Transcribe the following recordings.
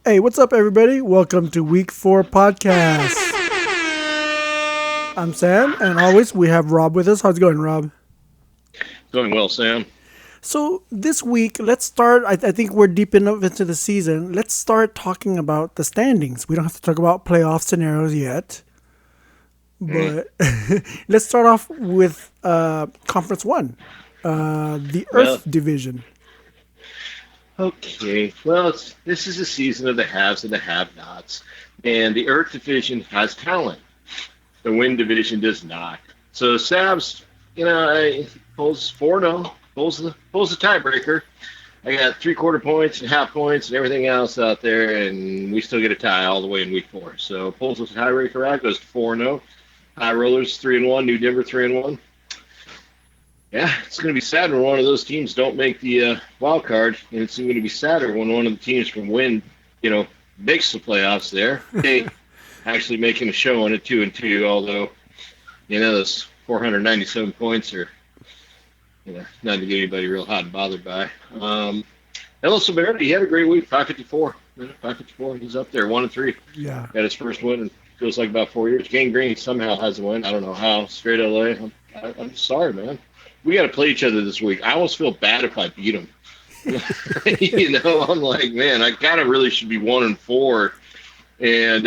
Hey, what's up, everybody? Welcome to Week 4 podcast. I'm Sam, and always we have Rob with us. How's it going, Rob? Going well, Sam. So this week, let's start. I think we're deep enough into the season. Let's start talking about the standings. We don't have to talk about playoff scenarios yet, Mm. but let's start off with Conference 1, the Well, Earth Division. okay. Well, this is a season of the haves and the have-nots, and the Earth division has talent. The Wind division does not. So Sabs, pulls 4-0, pulls the tiebreaker. I got three-quarter points and half points and everything else out there, and we still get a tie all the way in week 4. So pulls the tiebreaker out, goes to 4-0. High Rollers 3-1, New Denver 3-1. Yeah, it's going to be sad when one of those teams don't make the wild card, and it's going to be sadder when one of the teams from Win, makes the playoffs there. Hey, actually making a show on it 2-2, although those 497 points are not to get anybody real hot and bothered by. Ellis Severity, he had a great week, 554. 554, he's up there, 1-3. Yeah. Got his first win in feels like about 4 years. Gang Green somehow has a win. I don't know how. Straight LA. I'm sorry, man. We got to play each other this week. I almost feel bad if I beat him. I'm like, man, I kind of really should be 1-4, and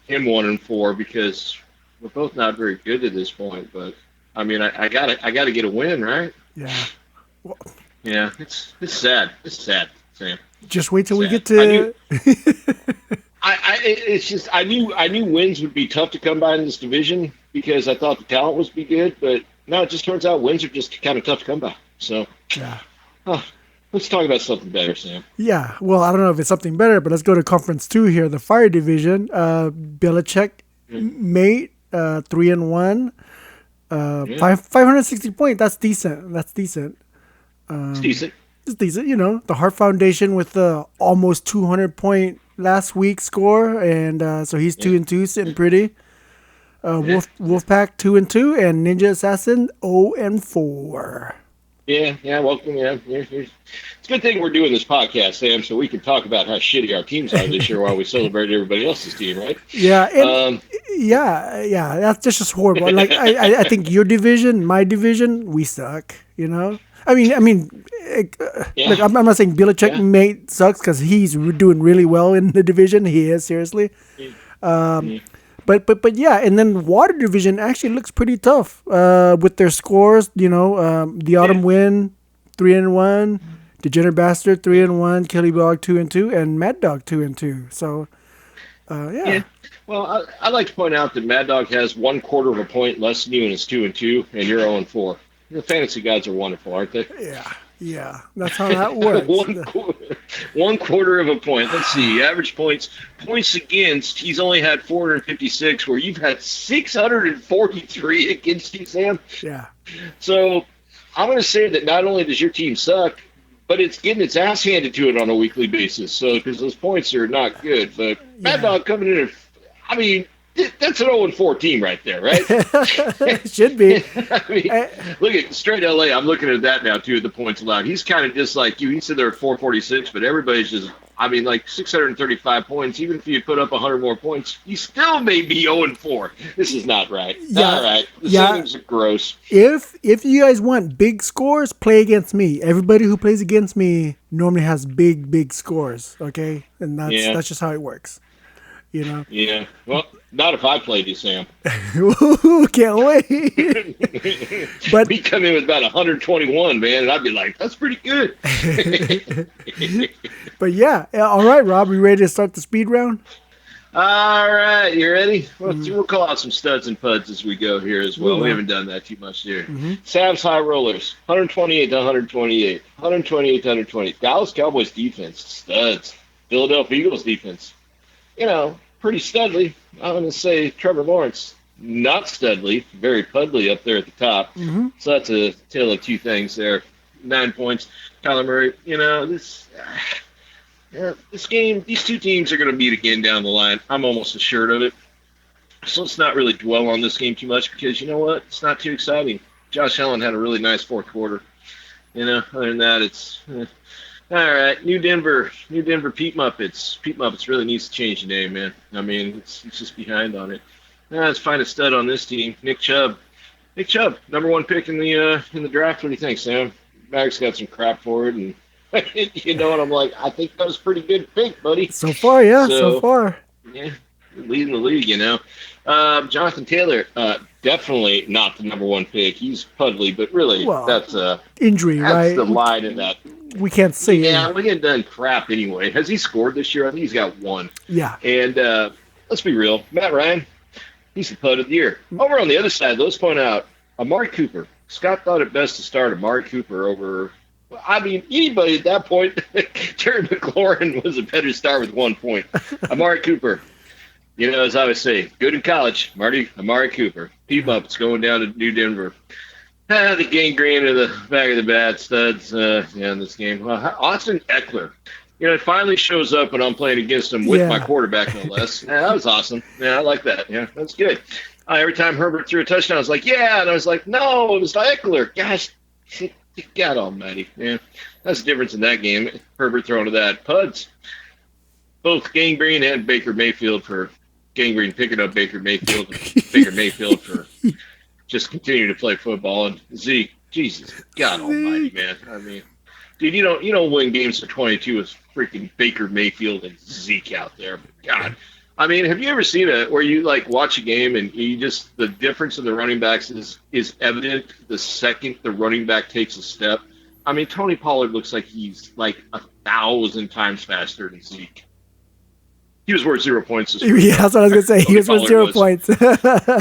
him 1-4 because we're both not very good at this point. But I mean, I gotta get a win, right? Yeah. Well, Yeah, it's sad. It's sad, Sam. just wait till we Sad. get to. It's just I knew wins would be tough to come by in this division because I thought the talent was be good, but no, it just turns out wins are just kind of tough to come by. So, Yeah. oh, let's talk about something better, Sam. Yeah, well, I don't know if it's something better, but let's go to Conference 2 here, the Fire Division. Belichick mate, 3-1, Yeah, 560 points. That's decent. That's decent. it's decent. It's decent. The Hart Foundation with the almost 200 point last week score, and so he's Yeah, 2-2, sitting pretty. yeah, Wolfpack 2-2, and Ninja Assassin 0-4. yeah. Welcome, yeah. It's a good thing we're doing this podcast, Sam, so we can talk about how shitty our teams are this year while we celebrate everybody else's team, right? Yeah, and Um, yeah, that's just horrible. Like I think your division, my division, we suck. yeah, Look, I'm not saying Belichick yeah. mate sucks because he's doing really well in the division. He is seriously, Mm. but yeah, and then Water division actually looks pretty tough with their scores. The Yeah, Autumn Wind 3-1, Degenerate Bastard 3-1, Killybog 2-2, and Mad Dog 2-2. So yeah. yeah. Well, I like to point out that Mad Dog has 1/4 of a point less than you, and it's 2-2, and you're 0-4. The fantasy gods are wonderful, aren't they? Yeah, that's how that works. one, qu- 1/4 of a point. Let's see. Average points against. He's only had 456, where you've had 643 against you, Sam. Yeah, So I'm going to say that not only does your team suck, but it's getting its ass handed to it on a weekly basis. So because those points are not good, but Mad yeah. Dog coming in, I mean, that's an 0-4 team right there, right? Should be. I mean, Uh, look at straight LA. I'm looking at that now too. The points allowed. He's kind of just like you. He said they're at 446, but everybody's just. I mean, like 635 points. Even if you put up 100 more points, you still may be 0-4. This is not right. Yeah, Not right. The yeah. settings are gross. If you guys want big scores, play against me. Everybody who plays against me normally has big scores. Okay, and that's Yeah. that's just how it works. You know. Yeah. Well, not if I played you, Sam. Ooh, can't wait. But We come in with about 121, man, and I'd be like, that's pretty good. but yeah, all right, Rob, we ready to start the speed round? All right, you ready? We'll call out some studs and puds as we go here as We well. We will. haven't done that too much here. Mm-hmm. Sam's High Rollers, 128 to 128. 128 to 120. Dallas Cowboys defense, studs. Philadelphia Eagles defense, pretty studly. I'm going to say Trevor Lawrence, not studly, very pudly up there at the top. Mm-hmm. So that's a tale of two things there. 9 points. Kyler Murray, this game, these two teams are going to meet again down the line. I'm almost assured of it. So let's not really dwell on this game too much because you know what? It's not too exciting. Josh Allen had a really nice fourth quarter. Other than that, it's All right, New Denver Pete Muppets really needs to change the name, man. I mean, it's just behind on it. Let's find a stud on this team. Nick Chubb, number one pick in the draft. What do you think, Sam? Mag's got some crap for it, and and I'm like, I think that was a pretty good pick, buddy. So far, yeah, so So far. yeah, leading the league. Jonathan Taylor, definitely not the number one pick. He's Pudley, but really, Well, that's injury, that's right? the line in that. We can't see. Yeah, we get done crap anyway. Has he scored this year? I think he's got one. Yeah. And let's be real, Matt Ryan, he's the pud of the year. Over on the other side, let's point out Amari Cooper. Scott thought it best to start Amari Cooper over. I mean, anybody at that point. Terry McLaurin was a better start with 1 point. Amari Cooper, as I always say, good in college. Amari Cooper. Pete Muppets going down to New Denver. The gangrene in the back of the bat studs in this game. Austin Eckler. It finally shows up when I'm playing against him with my quarterback, no less. Yeah, that was awesome. Yeah, I like that. Yeah, that's good. Every time Herbert threw a touchdown, I was like, yeah. And I was like, no, it was Eckler. Gosh, God almighty. Yeah, that's the difference in that game. Herbert throwing to that. Puds. Both Gangrene and Baker Mayfield for Gangrene picking up Baker Mayfield. Baker Mayfield for just continue to play football. And Zeke, Jesus, God almighty, man. I mean, dude, you don't win games for 22 with freaking Baker Mayfield and Zeke out there. But God, I mean, have you ever seen where you watch a game and the difference in the running backs is evident the second the running back takes a step? I mean, Tony Pollard looks like he's like 1,000 times faster than Zeke. He was worth 0 points this week. Yeah, that's what I was going to say. He was worth 0 points.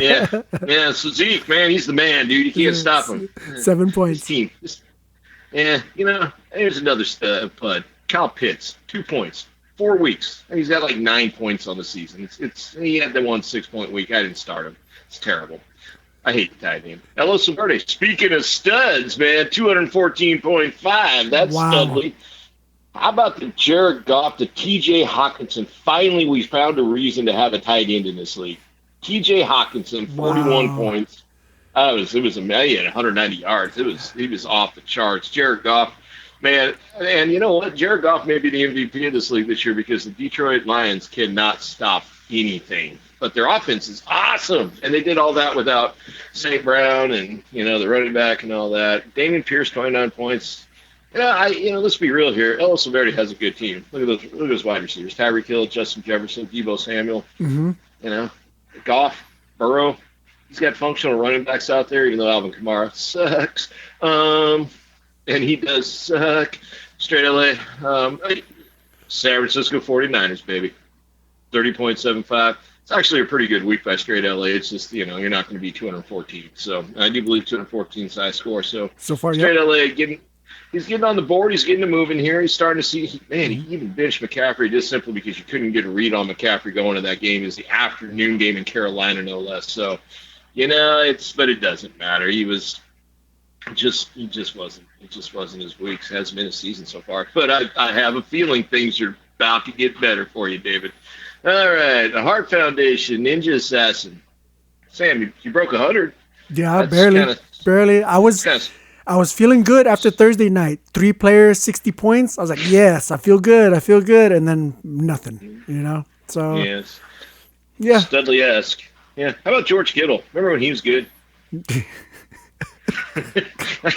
Yeah. So Zeke, man, he's the man, dude. You can't stop him. 7 points. His team. Here's another pud. Kyle Pitts, 2 points, 4 weeks. And he's got 9 points on the season. He had the 1 6-point week. I didn't start him. It's terrible. I hate the tight end. Hello, Silverde. Speaking of studs, man, 214.5. That's studly. How about the Jared Goff, the T.J. Hawkinson? Finally, we found a reason to have a tight end in this league. T.J. Hawkinson, 41 points. It was amazing. He had 190 yards. He was off the charts. Jared Goff, man, and you know what? Jared Goff may be the MVP of this league this year because the Detroit Lions cannot stop anything. But their offense is awesome, and they did all that without St. Brown and the running back and all that. Damian Pierce, 29 points. Let's be real here. Ellis Silverde has a good team. Look at those wide receivers: Tyreek Hill, Justin Jefferson, Deebo Samuel. Mm-hmm. Goff, Burrow. He's got functional running backs out there, even though Alvin Kamara sucks. And he does suck. Straight LA. San Francisco 49ers, baby. 30.75. It's actually a pretty good week by Straight LA. It's just, you're not going to be 214. So I do believe 214 is high score. So far, Straight LA he's getting on the board. He's getting to moving here. He's starting to see, he even benched McCaffrey just simply because you couldn't get a read on McCaffrey going to that game. It's the afternoon game in Carolina, no less. So, but it doesn't matter. He just wasn't his week. Hasn't been a season so far. But I have a feeling things are about to get better for you, David. All right, the Heart Foundation, Ninja Assassin. Sam, you broke 100. Yeah, barely. I was feeling good after Thursday night. 3 players, 60 points. I was like, yes, I feel good. And then nothing, So, yes. Yeah. Studley-esque. Yeah. How about George Kittle? Remember when he was good?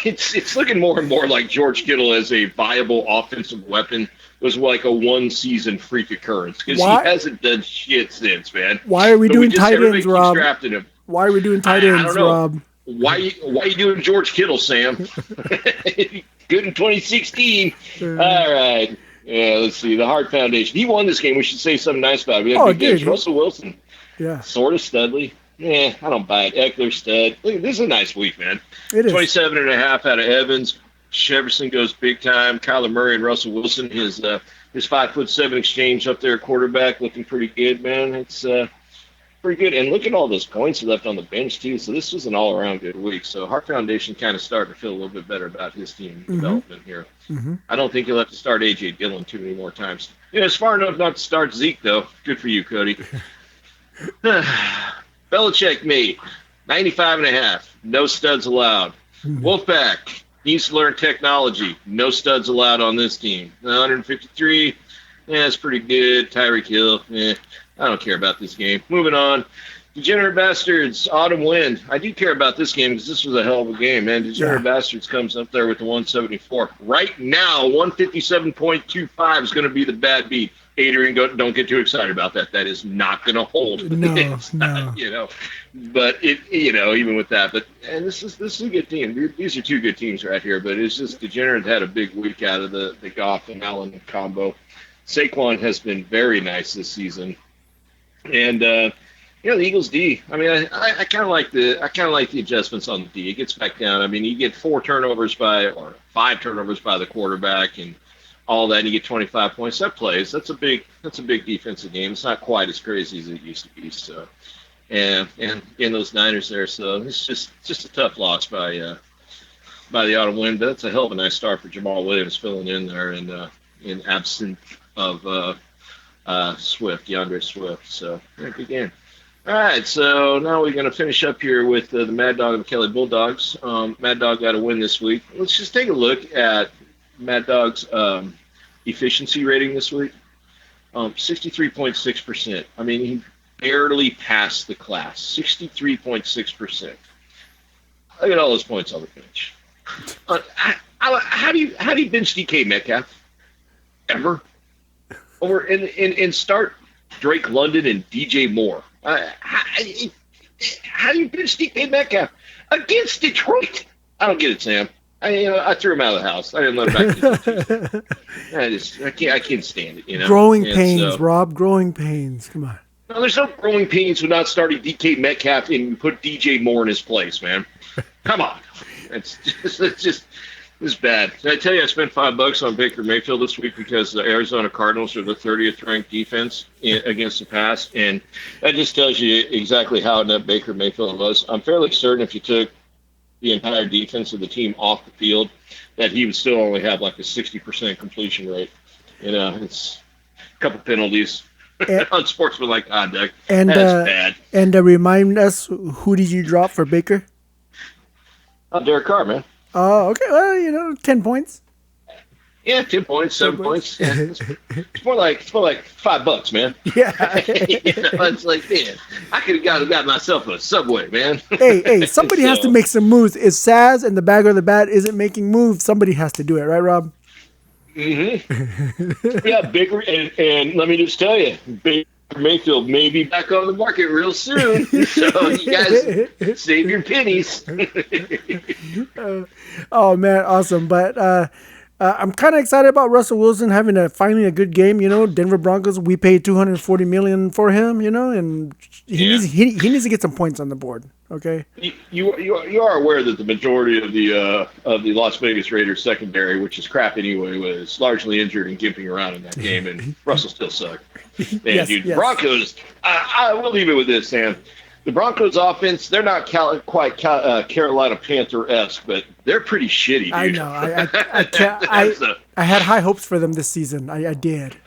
It's looking more and more like George Kittle as a viable offensive weapon was like a one-season freak occurrence because he hasn't done shit since, man. Why are we doing tight ends, Rob? Him. Why are we doing tight ends, Rob? Why you doing George Kittle, Sam? Good in 2016. All right. Yeah, let's see. The Heart Foundation. He won this game. We should say something nice about it. We had big games. Russell Wilson. Yeah. Sort of Studley. Yeah, I don't buy it. Eckler, stud. Look, this is a nice week, man. It is. 27.5 out of Evans. Jefferson goes big time. Kyler Murray and Russell Wilson, his 5'7" exchange up there, quarterback, looking pretty good, man. It's pretty good. And look at all those points he left on the bench, too. So this was an all-around good week. So Heart Foundation kind of starting to feel a little bit better about his team development here. Mm-hmm. I don't think he'll have to start A.J. Dillon too many more times. It's far enough not to start Zeke, though. Good for you, Cody. Belichick mate, 95.5. No studs allowed. Wolfpack, Needs to learn technology. No studs allowed on this team. 153, that's pretty good. Tyreek Hill, I don't care about this game. Moving on. Degenerate Bastards, Autumn Wind. I do care about this game because this was a hell of a game, man. Degenerate Bastards comes up there with the 174. Right now, 157.25 is going to be the bad beat. Adrian, don't get too excited about that. That is not going to hold. No, not, but even with that, and this is a good team. These are two good teams right here. But it's just Degenerate had a big week out of the Goff and Allen combo. Saquon has been very nice this season, and the Eagles D. I mean, I kind of like the adjustments on the D. It gets back down. I mean, you get 5 turnovers by the quarterback and all that, and you get 25 points. That plays. That's a big defensive game. It's not quite as crazy as it used to be. So, and in those Niners there. So it's just a tough loss by the Autumn Wind. But that's a hell of a nice start for Jamal Williams filling in there and in absence of DeAndre Swift. So good game. All right, so now we're going to finish up here with the Mad Dog and the Kelly Bulldogs. Mad Dog got a win this week. Let's just take a look at Mad Dog's efficiency rating this week. 63.6%. I mean, he barely passed the class. 63.6%. Look at all those points on the bench. How do you bench DK Metcalf? Ever? Over and start Drake London and DJ Moore. How do you bench DK Metcalf against Detroit? I don't get it, Sam. I threw him out of the house. I didn't let him back. I can't stand it. Growing pains, Rob. Growing pains. Come on. No, there's no growing pains with not starting DK Metcalf and put DJ Moore in his place, man. Come on. It's bad. Did I tell you I spent $5 on Baker Mayfield this week because the Arizona Cardinals are the 30th ranked defense against the pass, and that just tells you exactly how inept Baker Mayfield was. I'm fairly certain if you took the entire defense of the team off the field, that he would still only have like a 60% completion rate. It's a couple penalties, unsportsmanlike conduct. And that's bad. And remind us, who did you drop for Baker? Derek Carr, man. Oh, okay. Well, 10 points. Yeah, 10 points, 7 points. Yeah, it's more like $5, man. Yeah. It's like, man, I could have got myself a Subway, man. Hey, somebody has to make some moves. If Saz and the bagger of the bat isn't making moves, somebody has to do it, right, Rob? Mm-hmm. Yeah, Baker, and let me just tell you, Baker Mayfield may be back on the market real soon. So you guys save your pennies. Oh man, awesome! But I'm kind of excited about Russell Wilson having finally a good game. Denver Broncos. We paid $240 million for him. And he needs to get some points on the board. Okay. You are aware that the majority of the Las Vegas Raiders secondary, which is crap anyway, was largely injured and gimping around in that game, and Russell still sucked. Man, yes. Broncos. I will leave it with this, Sam. The Broncos offense, they're not quite Carolina Panther-esque, but they're pretty shitty, dude. I know. I had high hopes for them this season. I did.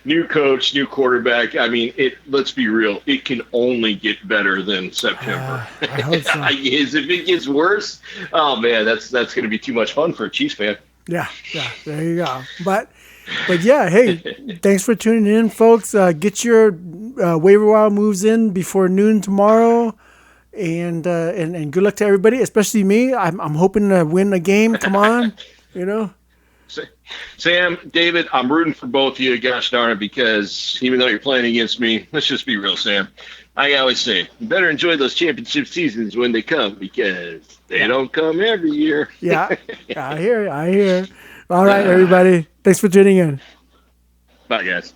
New coach, new quarterback. I mean, let's be real. It can only get better than September. I hope so. If it gets worse, oh, man, that's going to be too much fun for a Chiefs fan. Yeah, there you go. But yeah, hey, thanks for tuning in, folks. Get your waiver wire moves in before noon tomorrow, and good luck to everybody, especially me. I'm hoping to win a game. Come on, Sam, David, I'm rooting for both of you, gosh darn it, because even though you're playing against me, let's just be real, Sam. I always say, you better enjoy those championship seasons when they come, because they don't come every year. Yeah, I hear. All right, everybody. Thanks for tuning in. Bye, guys.